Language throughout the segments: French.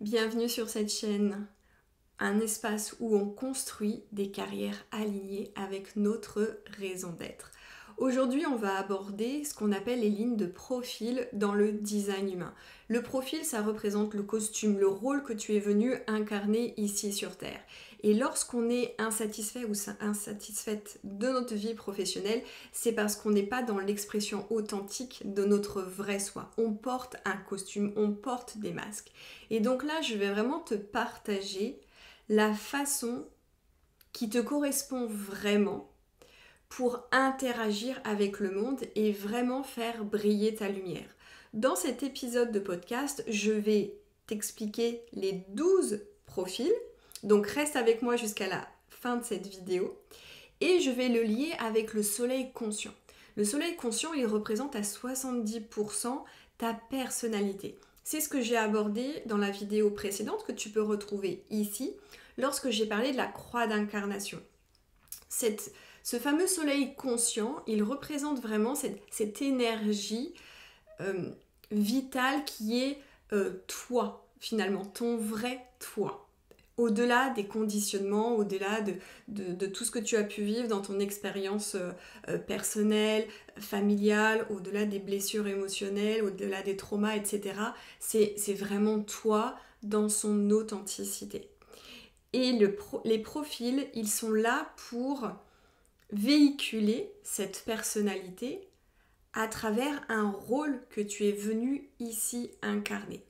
Bienvenue sur cette chaîne, un espace où on construit des carrières alignées avec notre raison d'être. Aujourd'hui, on va aborder ce qu'on appelle les lignes de profil dans le design humain. Le profil, ça représente le costume, le rôle que tu es venu incarner ici sur Terre. Et lorsqu'on est insatisfait ou insatisfaite de notre vie professionnelle, c'est parce qu'on n'est pas dans l'expression authentique de notre vrai soi. On porte un costume, on porte des masques. Et donc là, je vais vraiment te partager la façon qui te correspond vraiment pour interagir avec le monde et vraiment faire briller ta lumière. Dans cet épisode de podcast, je vais t'expliquer les 12 profils. Donc reste avec moi jusqu'à la fin de cette vidéo. Et je vais le lier avec le soleil conscient. Le soleil conscient, il représente à 70% ta personnalité. C'est ce que j'ai abordé dans la vidéo précédente que tu peux retrouver ici, lorsque j'ai parlé de la croix d'incarnation. Ce fameux soleil conscient, il représente vraiment cette énergie vitale qui est toi, finalement, ton vrai toi. Au-delà des conditionnements, au-delà de tout ce que tu as pu vivre dans ton expérience personnelle, familiale, au-delà des blessures émotionnelles, au-delà des traumas, etc. C'est vraiment toi dans son authenticité. Et les profils, ils sont là pour véhiculer cette personnalité à travers un rôle que tu es venu ici incarner.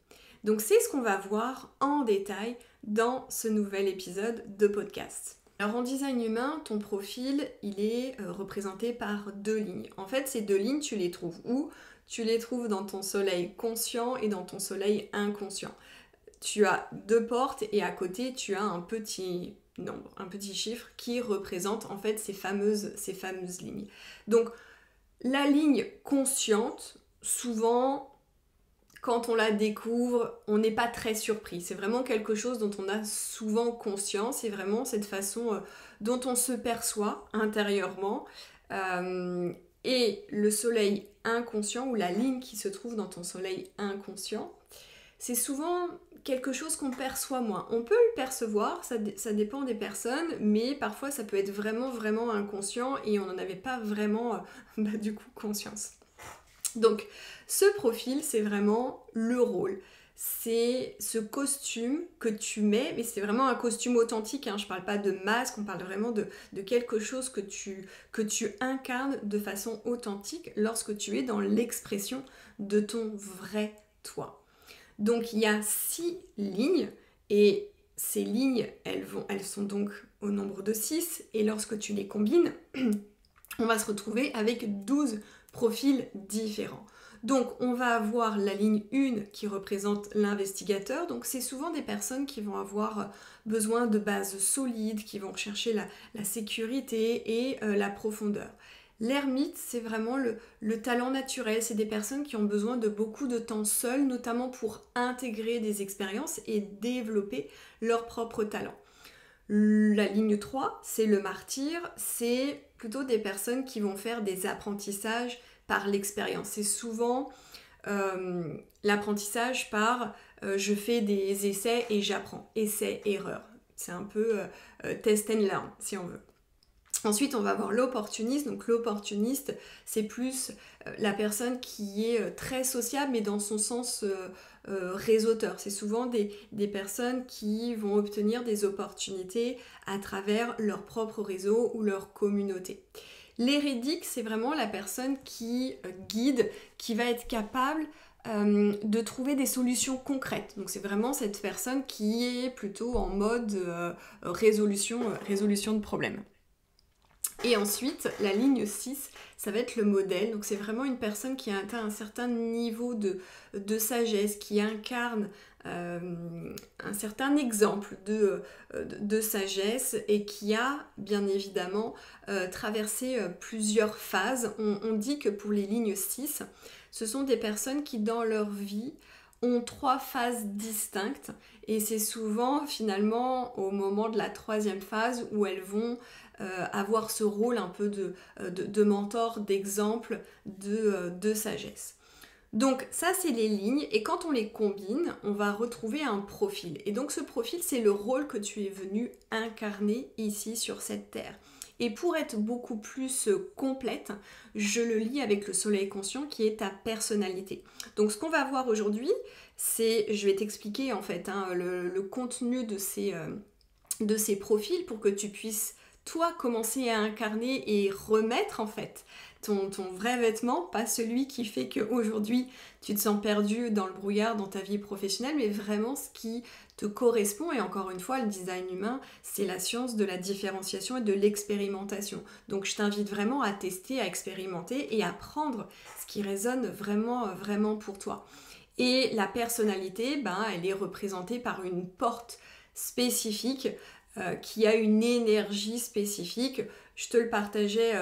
Donc c'est ce qu'on va voir en détail dans ce nouvel épisode de podcast. Alors en design humain, ton profil, il est représenté par deux lignes. En fait, ces deux lignes, tu les trouves où? Tu les trouves dans ton soleil conscient et dans ton soleil inconscient. Tu as deux portes et à côté, tu as un petit nombre, un petit chiffre qui représente en fait ces fameuses lignes. Donc la ligne consciente, souvent, quand on la découvre, on n'est pas très surpris. C'est vraiment quelque chose dont on a souvent conscience. C'est vraiment cette façon dont on se perçoit intérieurement. Et le soleil inconscient, ou la ligne qui se trouve dans ton soleil inconscient, c'est souvent quelque chose qu'on perçoit moins. On peut le percevoir, ça dépend des personnes, mais parfois ça peut être vraiment inconscient et on n'en avait pas vraiment du coup conscience. Donc ce profil, c'est vraiment le rôle. C'est ce costume que tu mets, mais c'est vraiment un costume authentique, hein. Je ne parle pas de masque, on parle vraiment de quelque chose que tu incarnes de façon authentique lorsque tu es dans l'expression de ton vrai toi. Donc il y a 6 lignes et ces lignes, elles sont donc au nombre de 6 et lorsque tu les combines, on va se retrouver avec 12 profils différents. Donc on va avoir la ligne 1 qui représente l'investigateur, donc c'est souvent des personnes qui vont avoir besoin de bases solides, qui vont chercher la sécurité et la profondeur. L'ermite, c'est vraiment le talent naturel, c'est des personnes qui ont besoin de beaucoup de temps seules, notamment pour intégrer des expériences et développer leur propre talent. La ligne 3, c'est le martyr, c'est plutôt des personnes qui vont faire des apprentissages par l'expérience. C'est souvent l'apprentissage par je fais des essais et j'apprends. Essai-erreur. C'est un peu test and learn, si on veut. Ensuite, on va avoir l'opportuniste. Donc l'opportuniste, c'est plus la personne qui est très sociable, mais dans son sens réseauteur. C'est souvent des personnes qui vont obtenir des opportunités à travers leur propre réseau ou leur communauté. L'éridique, c'est vraiment la personne qui guide, qui va être capable de trouver des solutions concrètes. Donc c'est vraiment cette personne qui est plutôt en mode résolution de problèmes. Et ensuite, la ligne 6, ça va être le modèle. Donc c'est vraiment une personne qui a atteint un certain niveau de sagesse, qui incarne un certain exemple de sagesse et qui a bien évidemment traversé plusieurs phases. On dit que pour les lignes 6, ce sont des personnes qui dans leur vie ont 3 phases distinctes et c'est souvent finalement au moment de la 3e phase où elles vont avoir ce rôle un peu de mentor, d'exemple, de sagesse. Donc ça, c'est les lignes, et quand on les combine, on va retrouver un profil. Et donc ce profil, c'est le rôle que tu es venu incarner ici sur cette terre. Et pour être beaucoup plus complète, je le lis avec le soleil conscient qui est ta personnalité. Donc ce qu'on va voir aujourd'hui, c'est, je vais t'expliquer en fait le contenu de ces profils pour que tu puisses toi commencer à incarner et remettre en fait ton vrai vêtement, pas celui qui fait qu'aujourd'hui tu te sens perdu dans le brouillard dans ta vie professionnelle, mais vraiment ce qui te correspond. Et encore une fois, le design humain, c'est la science de la différenciation et de l'expérimentation. Donc je t'invite vraiment à tester, à expérimenter et à prendre ce qui résonne vraiment, vraiment pour toi. Et la personnalité, elle est représentée par une porte spécifique qui a une énergie spécifique. Je te le partageais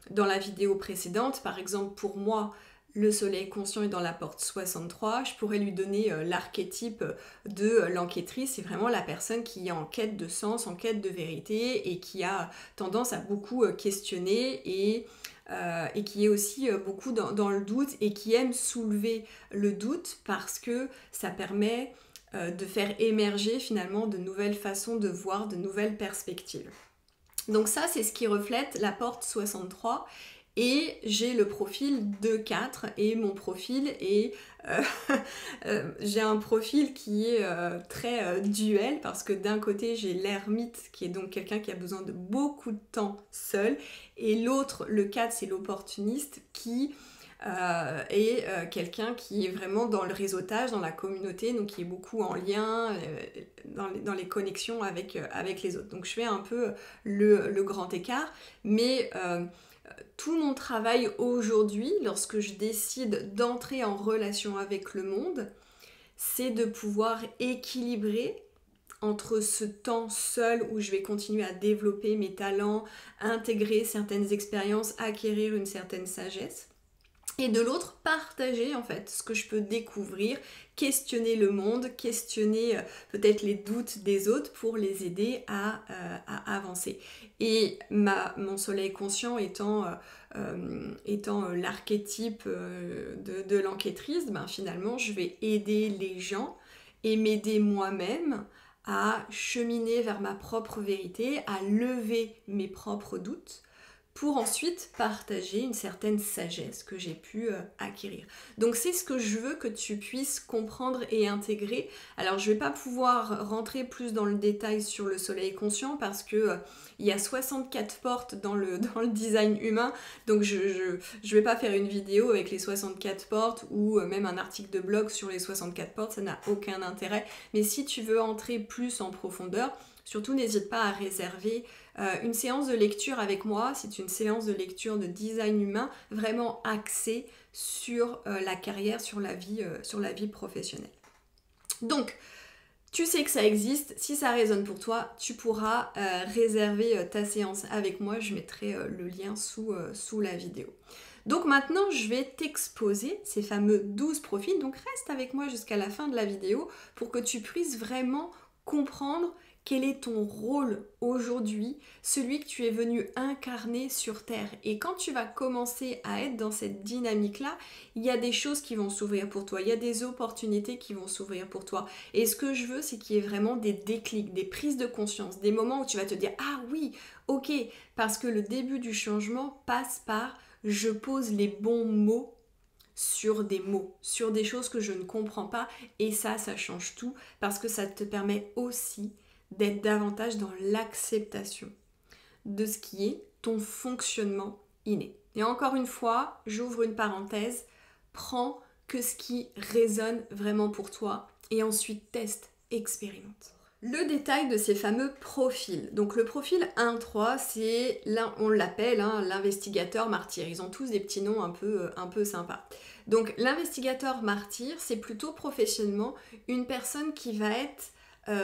dans la vidéo précédente. Par exemple, pour moi, le soleil conscient est dans la porte 63. Je pourrais lui donner l'archétype de l'enquêtrice. C'est vraiment la personne qui est en quête de sens, en quête de vérité et qui a tendance à beaucoup questionner et qui est aussi beaucoup dans le doute et qui aime soulever le doute parce que ça permet de faire émerger finalement de nouvelles façons de voir, de nouvelles perspectives. Donc ça, c'est ce qui reflète la porte 63. Et j'ai le profil 2-4 et mon profil est... j'ai un profil qui est très duel parce que d'un côté j'ai l'ermite qui est donc quelqu'un qui a besoin de beaucoup de temps seul et l'autre, le 4, c'est l'opportuniste qui est quelqu'un qui est vraiment dans le réseautage, dans la communauté, donc qui est beaucoup en lien, dans les connexions avec les autres. Donc je fais un peu le grand écart, mais tout mon travail aujourd'hui, lorsque je décide d'entrer en relation avec le monde, c'est de pouvoir équilibrer entre ce temps seul où je vais continuer à développer mes talents, intégrer certaines expériences, acquérir une certaine sagesse, et de l'autre, partager en fait ce que je peux découvrir, questionner le monde, questionner peut-être les doutes des autres pour les aider à avancer. Et mon soleil conscient étant l'archétype de l'enquêtrice, finalement je vais aider les gens et m'aider moi-même à cheminer vers ma propre vérité, à lever mes propres doutes, pour ensuite partager une certaine sagesse que j'ai pu acquérir. Donc c'est ce que je veux que tu puisses comprendre et intégrer. Alors je ne vais pas pouvoir rentrer plus dans le détail sur le soleil conscient parce que il y a 64 portes dans le design humain, donc je vais pas faire une vidéo avec les 64 portes ou même un article de blog sur les 64 portes, ça n'a aucun intérêt. Mais si tu veux entrer plus en profondeur, surtout n'hésite pas à réserver une séance de lecture avec moi. C'est une séance de lecture de design humain vraiment axée sur la carrière, sur la vie professionnelle. Donc, tu sais que ça existe. Si ça résonne pour toi, tu pourras réserver ta séance avec moi. Je mettrai le lien sous la vidéo. Donc maintenant, je vais t'exposer ces fameux 12 profils. Donc reste avec moi jusqu'à la fin de la vidéo pour que tu puisses vraiment comprendre quel est ton rôle aujourd'hui, celui que tu es venu incarner sur Terre. Et quand tu vas commencer à être dans cette dynamique-là, il y a des choses qui vont s'ouvrir pour toi, il y a des opportunités qui vont s'ouvrir pour toi. Et ce que je veux, c'est qu'il y ait vraiment des déclics, des prises de conscience, des moments où tu vas te dire « Ah oui, ok », parce que le début du changement passe par « Je pose les bons mots » sur des mots, sur des choses que je ne comprends pas. Et ça change tout parce que ça te permet aussi d'être davantage dans l'acceptation de ce qui est ton fonctionnement inné. Et encore une fois, j'ouvre une parenthèse, prends que ce qui résonne vraiment pour toi et ensuite teste, expérimente. Le détail de ces fameux profils. Donc le profil 1-3, c'est, on l'appelle l'investigateur martyr. Ils ont tous des petits noms un peu sympas. Donc l'investigateur martyr, c'est plutôt professionnellement une personne qui va être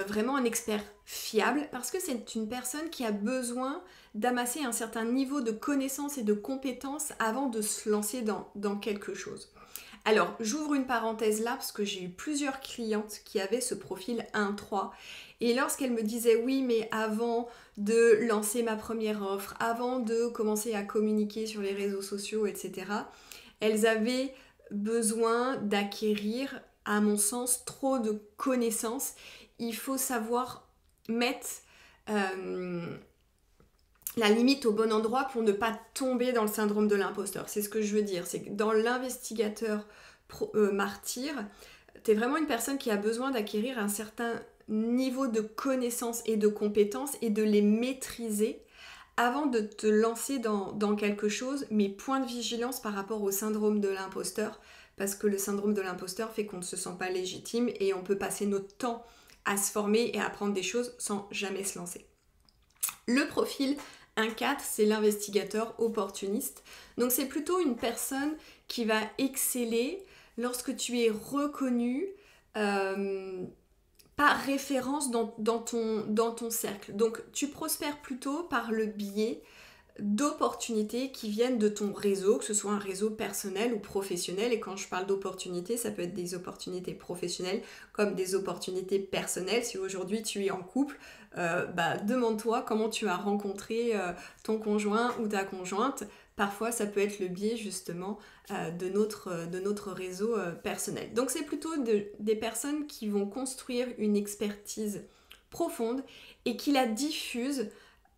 vraiment un expert fiable parce que c'est une personne qui a besoin d'amasser un certain niveau de connaissances et de compétences avant de se lancer dans quelque chose. Alors, j'ouvre une parenthèse là parce que j'ai eu plusieurs clientes qui avaient ce profil 1-3 et lorsqu'elles me disaient oui, mais avant de lancer ma première offre, avant de commencer à communiquer sur les réseaux sociaux, etc., elles avaient besoin d'acquérir, à mon sens, trop de connaissances. Il faut savoir mettre la limite au bon endroit pour ne pas tomber dans le syndrome de l'imposteur. C'est ce que je veux dire. C'est que dans l'investigateur martyr, t'es vraiment une personne qui a besoin d'acquérir un certain niveau de connaissances et de compétences et de les maîtriser avant de te lancer dans quelque chose, mais point de vigilance par rapport au syndrome de l'imposteur, parce que le syndrome de l'imposteur fait qu'on ne se sent pas légitime et on peut passer notre temps à se former et à apprendre des choses sans jamais se lancer. Le profil 1-4, c'est l'investigateur opportuniste. Donc c'est plutôt une personne qui va exceller lorsque tu es reconnu par référence dans ton cercle. Donc tu prospères plutôt par le biais d'opportunités qui viennent de ton réseau, que ce soit un réseau personnel ou professionnel. Et quand je parle d'opportunités, ça peut être des opportunités professionnelles comme des opportunités personnelles. Si aujourd'hui tu es en couple, demande-toi comment tu as rencontré ton conjoint ou ta conjointe. Parfois, ça peut être le biais justement de notre réseau personnel. Donc c'est plutôt des personnes qui vont construire une expertise profonde et qui la diffusent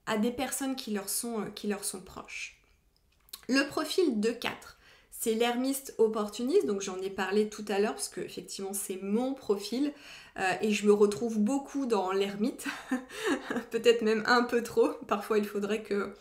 à des personnes qui leur sont proches. Le profil 2-4, c'est l'ermiste opportuniste, donc j'en ai parlé tout à l'heure parce que effectivement c'est mon profil et je me retrouve beaucoup dans l'ermite, peut-être même un peu trop, parfois il faudrait que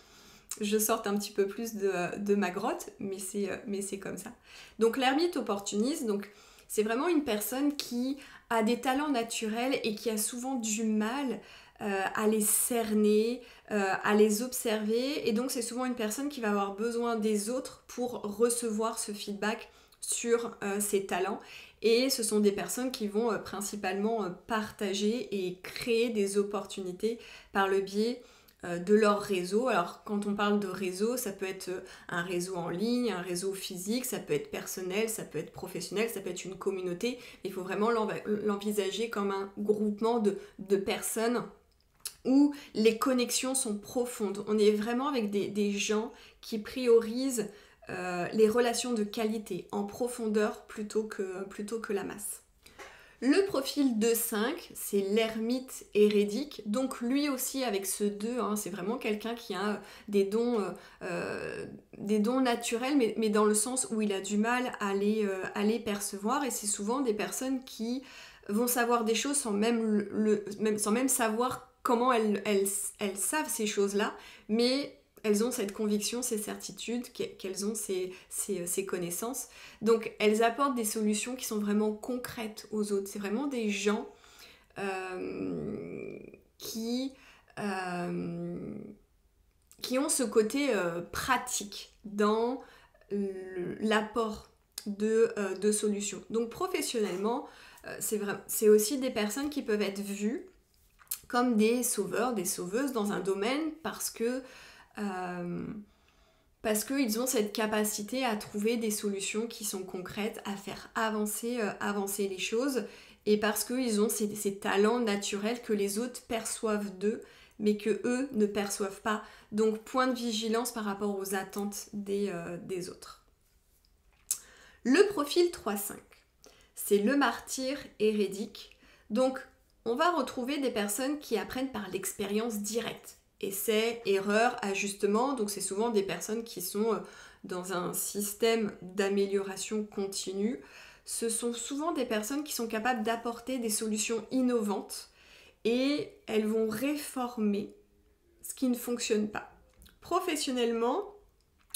je sorte un petit peu plus de ma grotte, mais c'est comme ça. Donc l'ermite opportuniste, donc c'est vraiment une personne qui a des talents naturels et qui a souvent du mal à les cerner, à les observer, et donc c'est souvent une personne qui va avoir besoin des autres pour recevoir ce feedback sur ses talents, et ce sont des personnes qui vont principalement partager et créer des opportunités par le biais de leur réseau. Alors quand on parle de réseau, ça peut être un réseau en ligne, un réseau physique, ça peut être personnel, ça peut être professionnel, ça peut être une communauté. Il faut vraiment l'envisager comme un groupement de personnes où les connexions sont profondes. On est vraiment avec des gens qui priorisent les relations de qualité en profondeur plutôt que la masse. Le profil 2-5, c'est l'ermite hérédique, donc lui aussi avec ce 2, c'est vraiment quelqu'un qui a des dons naturels, mais dans le sens où il a du mal à les percevoir, et c'est souvent des personnes qui vont savoir des choses sans même savoir comment elles savent ces choses-là, mais elles ont cette conviction, ces certitudes, qu'elles ont ces connaissances. Donc elles apportent des solutions qui sont vraiment concrètes aux autres. C'est vraiment des gens qui ont ce côté pratique dans l'apport de solutions. Donc professionnellement, c'est aussi des personnes qui peuvent être vues comme des sauveurs, des sauveuses dans un domaine parce qu'ils ont cette capacité à trouver des solutions qui sont concrètes, à faire avancer les choses, et parce qu'ils ont ces talents naturels que les autres perçoivent d'eux, mais que eux ne perçoivent pas. Donc point de vigilance par rapport aux attentes des autres. Le profil 3-5, c'est le martyr hérédique. Donc on va retrouver des personnes qui apprennent par l'expérience directe. Essais, erreurs, ajustements, donc c'est souvent des personnes qui sont dans un système d'amélioration continue. Ce sont souvent des personnes qui sont capables d'apporter des solutions innovantes et elles vont réformer ce qui ne fonctionne pas. Professionnellement,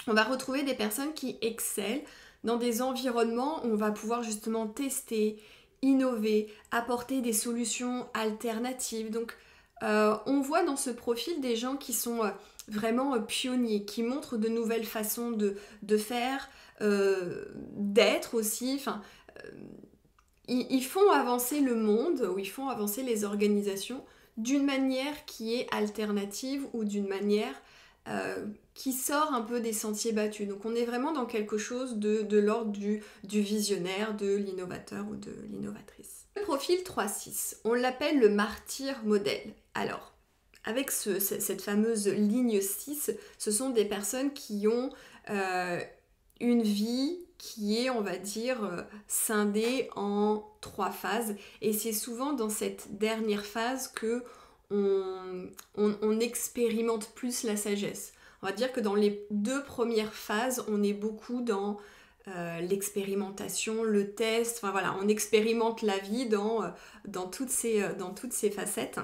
on va retrouver des personnes qui excellent dans des environnements où on va pouvoir justement tester, innover, apporter des solutions alternatives. Donc on voit dans ce profil des gens qui sont vraiment pionniers, qui montrent de nouvelles façons de faire, d'être aussi. Ils font avancer le monde, ou ils font avancer les organisations d'une manière qui est alternative ou d'une manière qui sort un peu des sentiers battus. Donc on est vraiment dans quelque chose de l'ordre du visionnaire, de l'innovateur ou de l'innovatrice. Le profil 3-6, on l'appelle le martyr modèle. Alors, avec cette fameuse ligne 6, ce sont des personnes qui ont une vie qui est, on va dire, scindé en 3 phases. Et c'est souvent dans cette dernière phase que on expérimente plus la sagesse. On va dire que dans les 2 premières phases, on est beaucoup dans l'expérimentation, le test, enfin voilà, on expérimente la vie dans toutes ces facettes.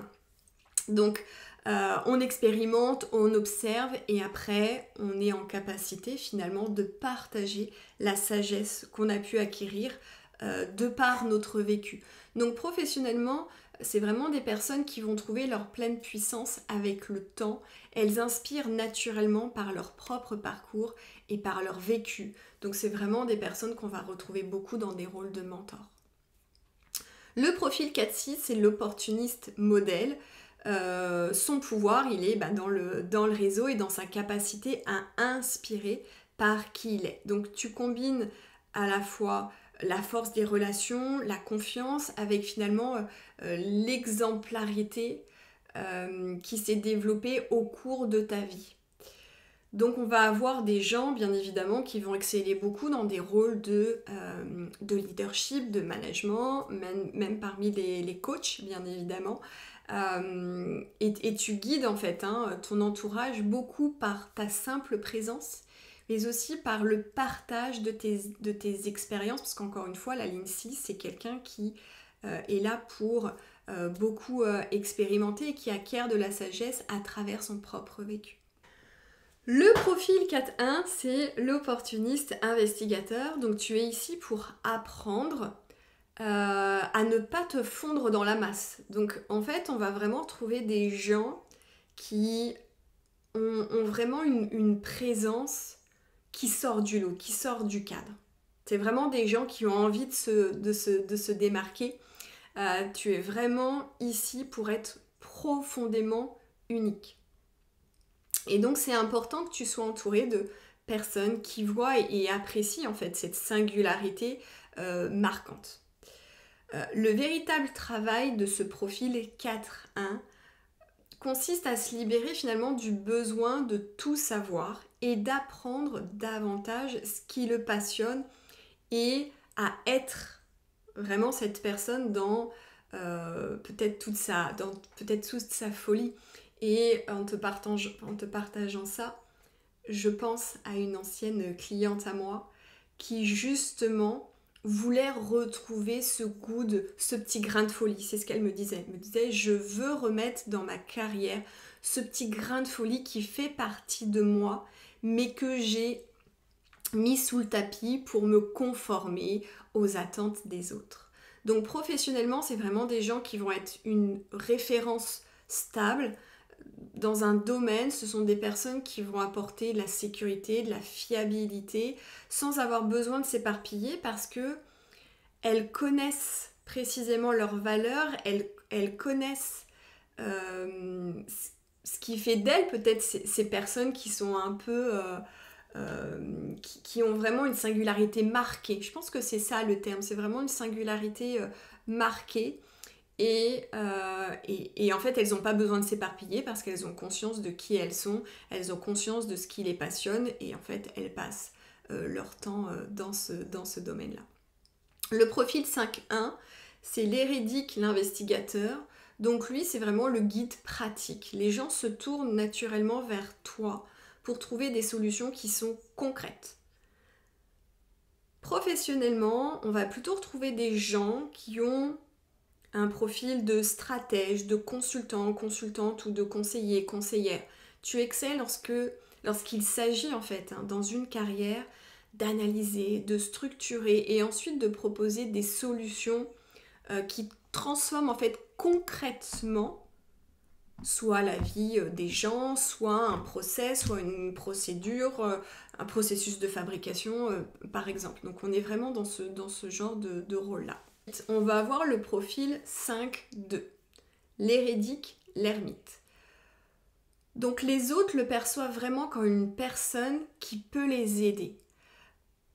Donc on expérimente, on observe et après on est en capacité finalement de partager la sagesse qu'on a pu acquérir de par notre vécu. Donc professionnellement, c'est vraiment des personnes qui vont trouver leur pleine puissance avec le temps. Elles inspirent naturellement par leur propre parcours et par leur vécu. Donc c'est vraiment des personnes qu'on va retrouver beaucoup dans des rôles de mentor. Le profil 4-6, c'est l'opportuniste modèle. Son pouvoir, il est dans le réseau et dans sa capacité à inspirer par qui il est. Donc tu combines à la fois la force des relations, la confiance, avec finalement l'exemplarité qui s'est développée au cours de ta vie. Donc on va avoir des gens, bien évidemment, qui vont exceller beaucoup dans des rôles de leadership, de management, même parmi les coachs, bien évidemment. Et tu guides en fait ton entourage beaucoup par ta simple présence, mais aussi par le partage de tes expériences, parce qu'encore une fois, la ligne 6, c'est quelqu'un qui est là pour beaucoup expérimenter et qui acquiert de la sagesse à travers son propre vécu. Le profil 4-1, c'est l'opportuniste investigateur. Donc tu es ici pour apprendre à ne pas te fondre dans la masse. Donc en fait, on va vraiment trouver des gens qui ont vraiment une présence qui sort du lot, qui sort du cadre. C'est vraiment des gens qui ont envie de se démarquer. Tu es vraiment ici pour être profondément unique. Et donc c'est important que tu sois entouré de personnes qui voient et apprécient en fait cette singularité marquante. Le véritable travail de ce profil 4-1 consiste à se libérer finalement du besoin de tout savoir et d'apprendre davantage ce qui le passionne et à être vraiment cette personne dans peut-être toute sa folie. Et en te partageant ça, je pense à une ancienne cliente à moi qui justement voulait retrouver ce goût ce petit grain de folie. C'est ce qu'elle me disait. Elle me disait, je veux remettre dans ma carrière ce petit grain de folie qui fait partie de moi, mais que j'ai mis sous le tapis pour me conformer aux attentes des autres. Donc professionnellement, c'est vraiment des gens qui vont être une référence stable dans un domaine. Ce sont des personnes qui vont apporter de la sécurité, de la fiabilité, sans avoir besoin de s'éparpiller parce que elles connaissent précisément leurs valeurs, elles connaissent ce qui fait d'elles peut-être ces personnes qui sont un peu qui ont vraiment une singularité marquée. Je pense que c'est ça le terme, c'est vraiment une singularité marquée. Et en fait, elles n'ont pas besoin de s'éparpiller parce qu'elles ont conscience de qui elles sont, elles ont conscience de ce qui les passionne et en fait, elles passent leur temps dans ce domaine-là. Le profil 5-1, c'est l'hérédique, l'investigateur. Donc lui, c'est vraiment le guide pratique. Les gens se tournent naturellement vers toi pour trouver des solutions qui sont concrètes. Professionnellement, on va plutôt retrouver des gens qui ont un profil de stratège, de consultant, consultante ou de conseiller, conseillère. Tu excelles lorsqu'il s'agit en fait, dans une carrière, d'analyser, de structurer et ensuite de proposer des solutions qui transforment en fait concrètement soit la vie des gens, soit un process, soit une procédure, un processus de fabrication par exemple. Donc on est vraiment dans ce genre de rôle-là. On va avoir le profil 5-2, l'hérédique, l'ermite. Donc les autres le perçoivent vraiment comme une personne qui peut les aider.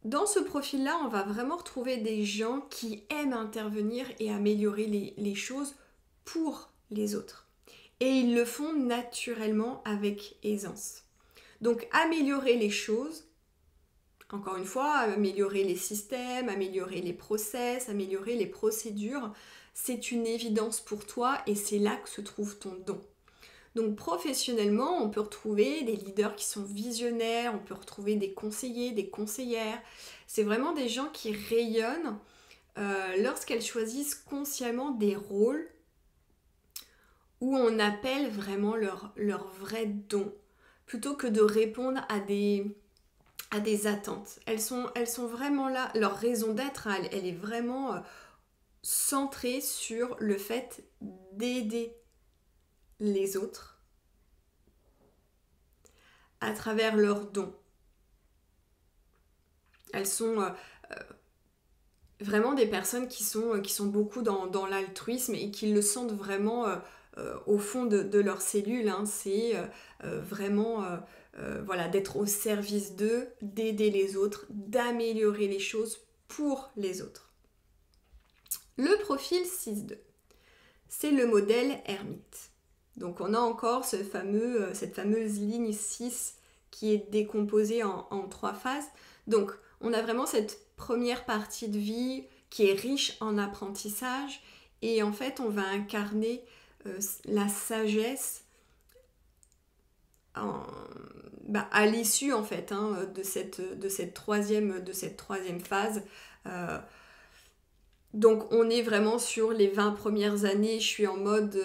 Dans ce profil-là, on va vraiment retrouver des gens qui aiment intervenir et améliorer les choses pour les autres. Et ils le font naturellement avec aisance. Donc améliorer les choses, Encore une fois, améliorer les systèmes, améliorer les process, améliorer les procédures, c'est une évidence pour toi et c'est là que se trouve ton don. Donc professionnellement, on peut retrouver des leaders qui sont visionnaires, on peut retrouver des conseillers, des conseillères. C'est vraiment des gens qui rayonnent lorsqu'elles choisissent consciemment des rôles où on appelle vraiment leur vrai don, plutôt que de répondre à des attentes. Elles sont vraiment là, leur raison d'être, elle est vraiment centrée sur le fait d'aider les autres à travers leurs dons. Elles sont vraiment des personnes qui sont beaucoup dans l'altruisme et qui le sentent vraiment au fond de leurs cellules. Hein. C'est vraiment voilà, d'être au service d'eux, d'aider les autres, d'améliorer les choses pour les autres. Le profil 6-2, c'est le modèle ermite. Donc on a encore cette fameuse ligne 6 qui est décomposée en 3 phases. Donc on a vraiment cette première partie de vie qui est riche en apprentissage et en fait on va incarner la sagesse à l'issue en fait de cette troisième phase. Donc on est vraiment sur les 20 premières années, je suis en mode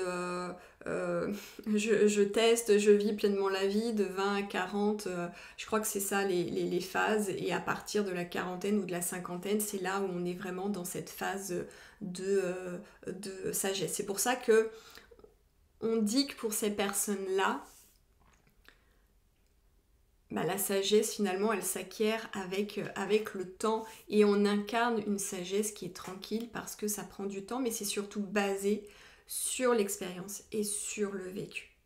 je teste, je vis pleinement la vie de 20 à 40, je crois que c'est ça les phases, et à partir de la quarantaine ou de la cinquantaine, c'est là où on est vraiment dans cette phase de sagesse. C'est pour ça que on dit que pour ces personnes-là, la sagesse finalement elle s'acquiert avec le temps, et on incarne une sagesse qui est tranquille parce que ça prend du temps, mais c'est surtout basé sur l'expérience et sur le vécu.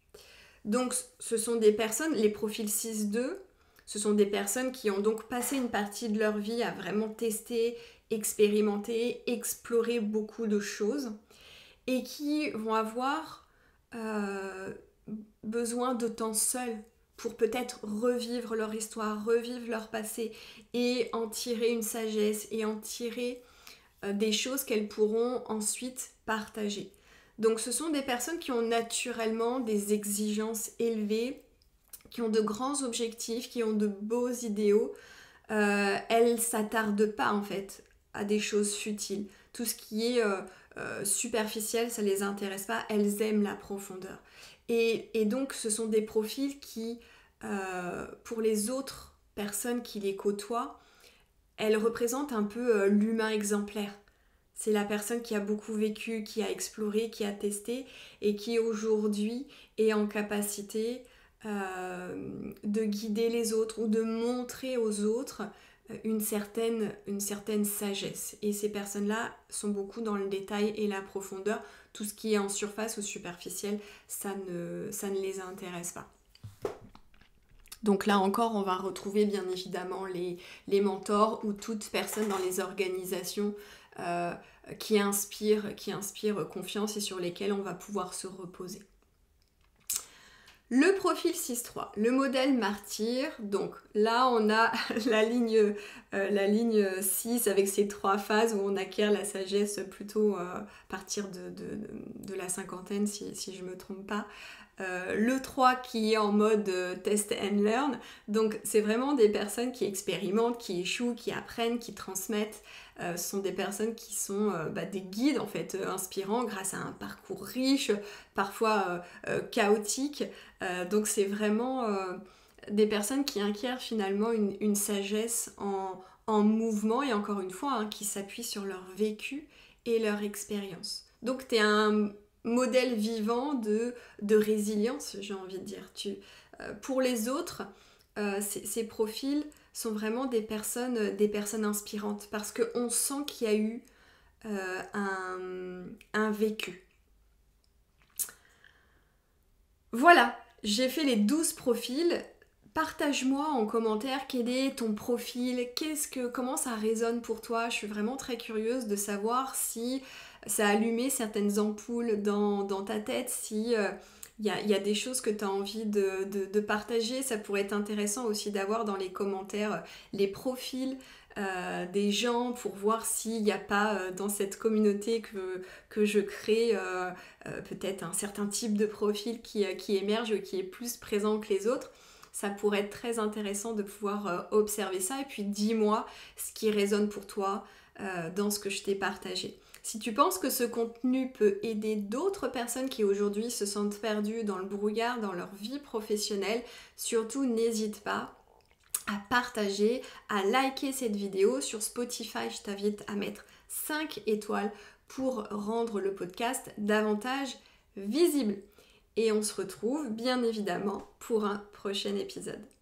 Donc ce sont des personnes, les profils 6-2, ce sont des personnes qui ont donc passé une partie de leur vie à vraiment tester, expérimenter, explorer beaucoup de choses, et qui vont avoir besoin de temps seul pour peut-être revivre leur histoire, revivre leur passé et en tirer une sagesse et en tirer des choses qu'elles pourront ensuite partager. Donc ce sont des personnes qui ont naturellement des exigences élevées, qui ont de grands objectifs, qui ont de beaux idéaux. Elles ne s'attardent pas en fait à des choses futiles. Tout ce qui est superficiel, ça ne les intéresse pas, elles aiment la profondeur. Et donc ce sont des profils qui, pour les autres personnes qui les côtoient, elles représentent un peu l'humain exemplaire. C'est la personne qui a beaucoup vécu, qui a exploré, qui a testé et qui aujourd'hui est en capacité de guider les autres ou de montrer aux autres une certaine sagesse. Et ces personnes-là sont beaucoup dans le détail et la profondeur. Tout ce qui est en surface ou superficiel, ça ne les intéresse pas. Donc là encore, on va retrouver bien évidemment les mentors ou toute personne dans les organisations qui inspire confiance et sur lesquelles on va pouvoir se reposer. Le profil 6-3, le modèle martyr, donc là on a la ligne 6 avec ses 3 phases où on acquiert la sagesse plutôt à partir de la cinquantaine si je ne me trompe pas. Le 3 qui est en mode test and learn, donc c'est vraiment des personnes qui expérimentent, qui échouent, qui apprennent, qui transmettent. Ce sont des personnes qui sont des guides en fait inspirants grâce à un parcours riche, parfois chaotique. Donc c'est vraiment des personnes qui acquièrent finalement une sagesse en mouvement, et encore une fois qui s'appuient sur leur vécu et leur expérience. Donc tu es un modèle vivant de résilience, j'ai envie de dire. Pour les autres, ces profils sont vraiment des personnes inspirantes parce qu'on sent qu'il y a eu un vécu. Voilà, j'ai fait les 12 profils. Partage-moi en commentaire quel est ton profil, comment ça résonne pour toi. Je suis vraiment très curieuse de savoir si ça a allumé certaines ampoules dans ta tête, si y a des choses que tu as envie de partager. Ça pourrait être intéressant aussi d'avoir dans les commentaires les profils des gens pour voir s'il n'y a pas dans cette communauté que je crée peut-être un certain type de profil qui émerge, qui est plus présent que les autres. Ça pourrait être très intéressant de pouvoir observer ça et puis dis-moi ce qui résonne pour toi dans ce que je t'ai partagé. Si tu penses que ce contenu peut aider d'autres personnes qui aujourd'hui se sentent perdues dans le brouillard, dans leur vie professionnelle, surtout n'hésite pas à partager, à liker cette vidéo. Sur Spotify, je t'invite à mettre 5 étoiles pour rendre le podcast davantage visible. Et on se retrouve bien évidemment pour un prochain épisode.